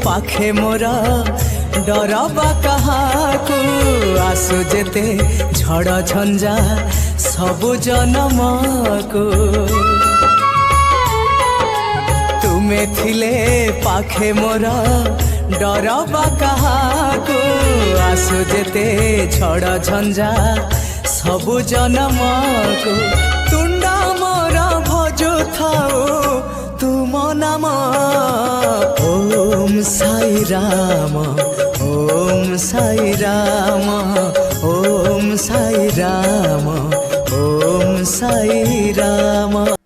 पाखे मोरा डरबा काहाकू आसु जेते झड़ झंझा सबु जन्म को तुमे थिले पाखे मोरा डरबा काहाकू आसु जेते झड़ झंझा सबु जन्म को तुंडा मोरा भजु थाओ तुम नाम ओम साई राम ओम साई राम ओम साई राम ओम साई राम।